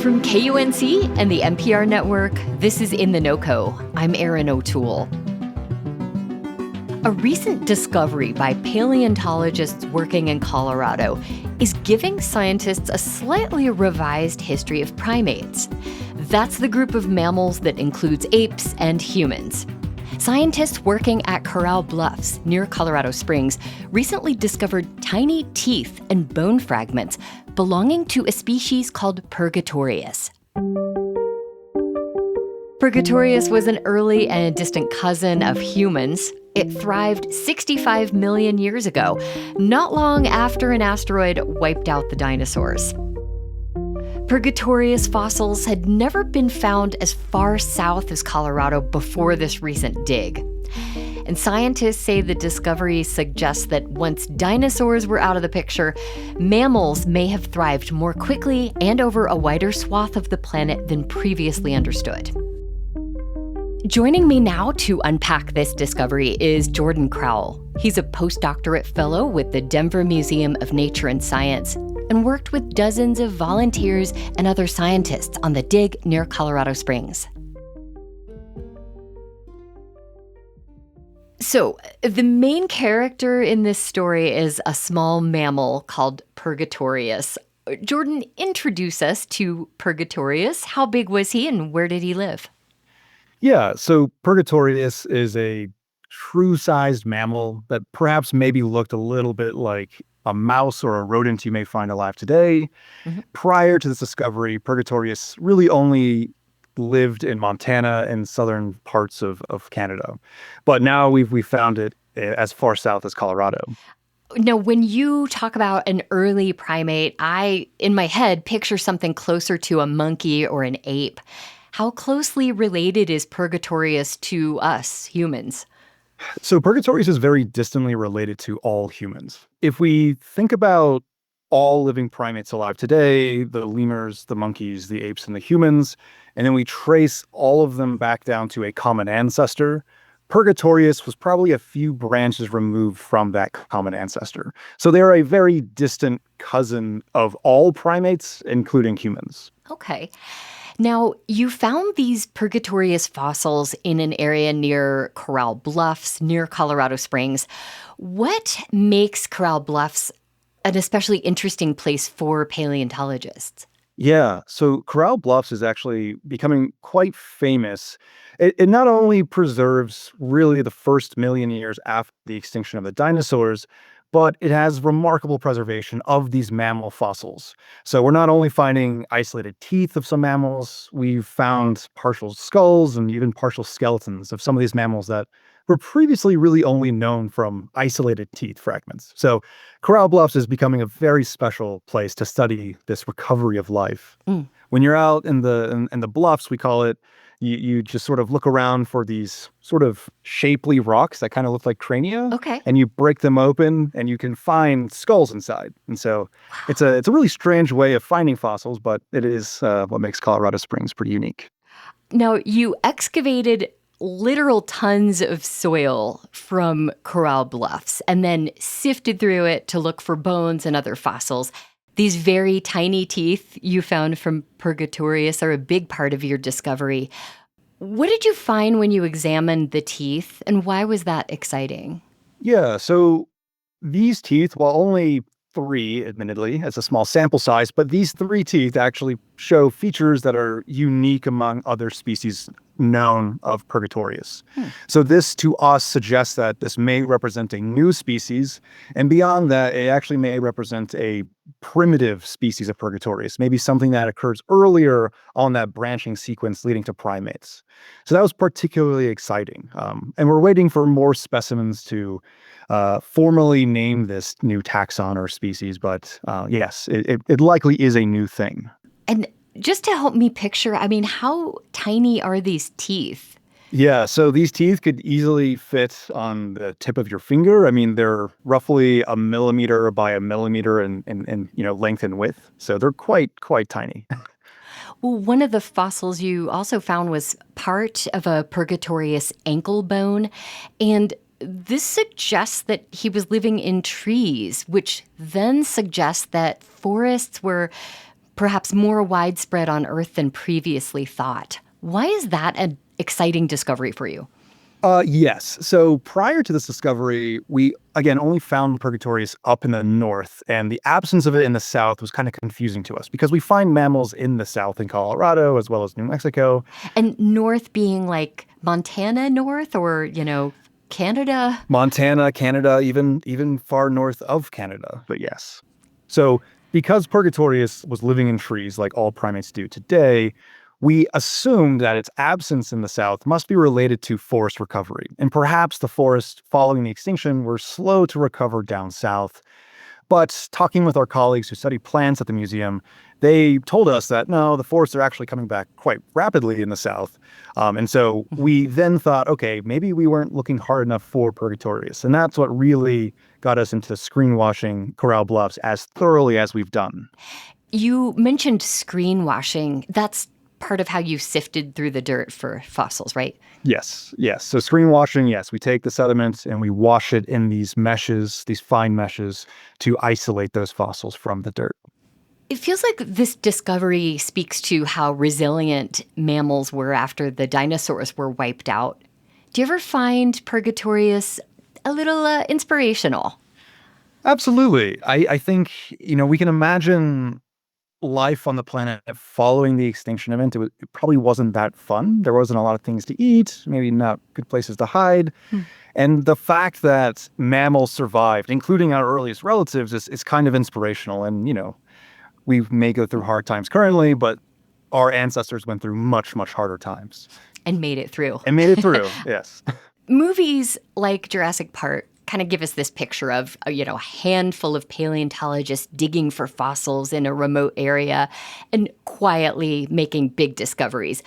From KUNC and the NPR network, this is In The NoCo. I'm Erin O'Toole. A recent discovery by paleontologists working in Colorado is giving scientists a slightly revised history of primates. That's the group of mammals that includes apes and humans. Scientists working at Corral Bluffs near Colorado Springs recently discovered tiny teeth and bone fragments belonging to a species called Purgatorius. Purgatorius was an early and distant cousin of humans. It thrived 65 million years ago, not long after an asteroid wiped out the dinosaurs. Purgatorius fossils had never been found as far south as Colorado before this recent dig. And scientists say the discovery suggests that once dinosaurs were out of the picture, mammals may have thrived more quickly and over a wider swath of the planet than previously understood. Joining me now to unpack this discovery is Jordan Crowell. He's a postdoctorate fellow with the Denver Museum of Nature and Science and worked with dozens of volunteers and other scientists on the dig near Colorado Springs. So, the main character in this story is a small mammal called Purgatorius. Jordan, introduce us to Purgatorius. How big was he and where did he live? Yeah, so Purgatorius is a true-sized mammal that perhaps maybe looked a little bit like a mouse or a rodent you may find alive today. Mm-hmm. Prior to this discovery, Purgatorius really only lived in Montana and southern parts of Canada. But now we've found it as far south as Colorado. Now, when you talk about an early primate, I, in my head, picture something closer to a monkey or an ape. How closely related is Purgatorius to us, humans? So Purgatorius is very distantly related to all humans. If we think about all living primates alive today, the lemurs, the monkeys, the apes, and the humans, and then we trace all of them back down to a common ancestor, Purgatorius was probably a few branches removed from that common ancestor. So they're a very distant cousin of all primates, including humans. Okay. Now, you found these Purgatorius fossils in an area near Corral Bluffs, near Colorado Springs. What makes Corral Bluffs an especially interesting place for paleontologists? Yeah, so Corral Bluffs is actually becoming quite famous. It not only preserves really the first million years after the extinction of the dinosaurs, but it has remarkable preservation of these mammal fossils. So we're not only finding isolated teeth of some mammals, we've found partial skulls and even partial skeletons of some of these mammals that were previously really only known from isolated teeth fragments. So Corral Bluffs is becoming a very special place to study this recovery of life. When you're out in the bluffs, we call it, you just sort of look around for these sort of shapely rocks that kind of look like crania. Okay. And you break them open and you can find skulls inside. And so it's a really strange way of finding fossils, but it is what makes Colorado Springs pretty unique. Now, you excavated literal tons of soil from Corral Bluffs and then sifted through it to look for bones and other fossils. These very tiny teeth you found from Purgatorius are a big part of your discovery. What did you find when you examined the teeth, and why was that exciting? Yeah, so these teeth, while only 3, admittedly, as a small sample size, but these 3 teeth actually show features that are unique among other species known of Purgatorius. So this, to us, suggests that this may represent a new species, and beyond that, it actually may represent a primitive species of Purgatorius, maybe something that occurs earlier on that branching sequence leading to primates. So that was particularly exciting. And we're waiting for more specimens to formally name this new taxon or species, but yes, it likely is a new thing. And just to help me picture, how tiny are these teeth? Yeah, so these teeth could easily fit on the tip of your finger. They're roughly 1 millimeter by 1 millimeter in length and width. So they're quite tiny. Well, one of the fossils you also found was part of a Purgatorius ankle bone. And this suggests that he was living in trees, which then suggests that forests were perhaps more widespread on Earth than previously thought. Why is that an exciting discovery for you? Yes. So prior to this discovery, we, again, only found Purgatorius up in the north, and the absence of it in the south was kind of confusing to us because we find mammals in the south in Colorado as well as New Mexico. And north being like Montana north or, Canada? Montana, Canada, even far north of Canada, but yes. So because Purgatorius was living in trees like all primates do today, we assumed that its absence in the south must be related to forest recovery. And perhaps the forests following the extinction were slow to recover down south. But talking with our colleagues who study plants at the museum, they told us that no, the forests are actually coming back quite rapidly in the south. And so we then thought, okay, maybe we weren't looking hard enough for Purgatorius. And that's what really got us into screen washing Corral Bluffs as thoroughly as we've done. You mentioned screen washing. That's part of how you sifted through the dirt for fossils, right? Yes. So screen washing, yes, we take the sediment and we wash it in these meshes, these fine meshes, to isolate those fossils from the dirt. It feels like this discovery speaks to how resilient mammals were after the dinosaurs were wiped out. Do you ever find Purgatorius a little inspirational? Absolutely. I think, we can imagine life on the planet following the extinction event. It probably wasn't that fun. There wasn't a lot of things to eat, maybe not good places to hide. And the fact that mammals survived, including our earliest relatives, is kind of inspirational. And, we may go through hard times currently, but our ancestors went through much, much harder times. And made it through. Yes. Movies like Jurassic Park kind of give us this picture of, a handful of paleontologists digging for fossils in a remote area and quietly making big discoveries.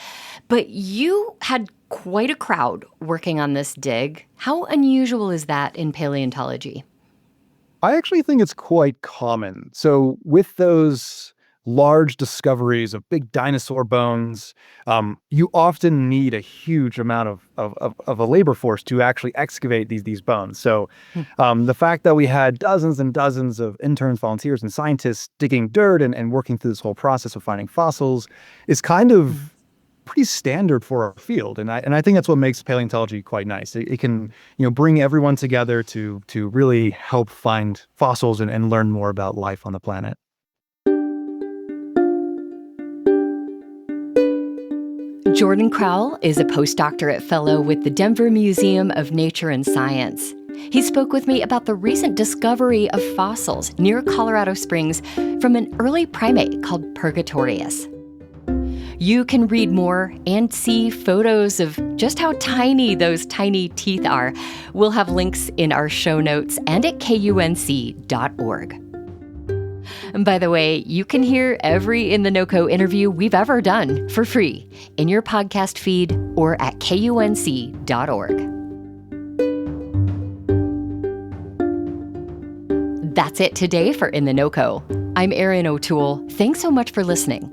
But you had quite a crowd working on this dig. How unusual is that in paleontology? I actually think it's quite common. So with those large discoveries of big dinosaur bones, you often need a huge amount of a labor force to actually excavate these bones. So the fact that we had dozens and dozens of interns, volunteers, and scientists digging dirt and working through this whole process of finding fossils is kind of pretty standard for our field. And I think that's what makes paleontology quite nice. It can, bring everyone together to really help find fossils and learn more about life on the planet. Jordan Crowell is a postdoctorate fellow with the Denver Museum of Nature and Science. He spoke with me about the recent discovery of fossils near Colorado Springs from an early primate called Purgatorius. You can read more and see photos of just how tiny those tiny teeth are. We'll have links in our show notes and at KUNC.org. And by the way, you can hear every In The NoCo interview we've ever done for free in your podcast feed or at KUNC.org. That's it today for In The NoCo. I'm Erin O'Toole. Thanks so much for listening.